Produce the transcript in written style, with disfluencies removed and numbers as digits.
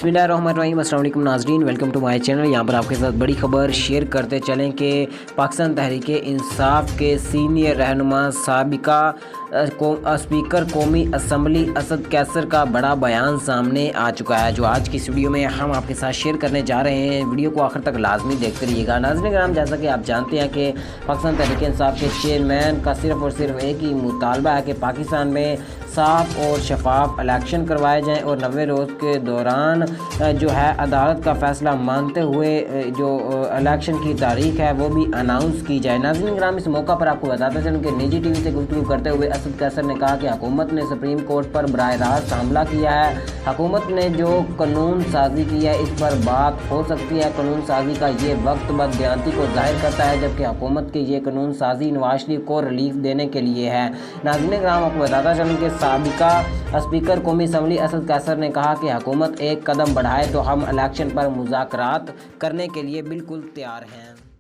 बिस्मिल्लाहिर्रहमानिर्रहीम। अस्सलाम वालेकुम नाज़रीन, वेलकम टू माय चैनल। यहाँ पर आपके साथ बड़ी खबर शेयर करते चलें कि पाकिस्तान तहरीक इंसाफ के सीनियर रहनुमा साबिका स्पीकर कौमी असम्बली असद कैसर का बड़ा बयान सामने आ चुका है, जो आज की इस वीडियो में हम आपके साथ शेयर करने जा रहे हैं। वीडियो को आखिर तक लाजमी देखते रहिएगा। नाज़रीन करम, जैसा कि आप जानते हैं कि पाकिस्तान तहरीक इंसाफ के चेयरमैन का सिर्फ़ और सिर्फ एक ही मुतालबा है कि पाकिस्तान में साफ़ और शफाफ इलेक्शन करवाए जाएँ और 90 रोज़ के दौरान जो है अदालत का फ़ैसला मानते हुए जो इलेक्शन की तारीख है वो भी अनाउंस की जाए। नाज़रीन करम, इस मौका पर आपको बताते चलूँ कि निजी टीवी से गुफ्तगू करते हुए असद कैसर ने कहा कि हुकूमत ने सुप्रीम कोर्ट पर बराह रास्त हमला किया है। हुकूमत ने जो कानून साजी की है इस पर बात हो सकती है। कानून साजी का ये वक्त बददियानती को जाहिर करता है, जबकि हुकूमत की ये कानून साजी नवाज शरीफ को रिलीफ देने के लिए है। नाज़रीन करम, आपको बताता चलूँ कि साबिका स्पीकर कौमी असम्बली असद कैसर ने कहा कि हुकूमत एक कदम बढ़ाए तो हम इलेक्शन पर मुज़ाकरात करने के लिए बिल्कुल तैयार हैं।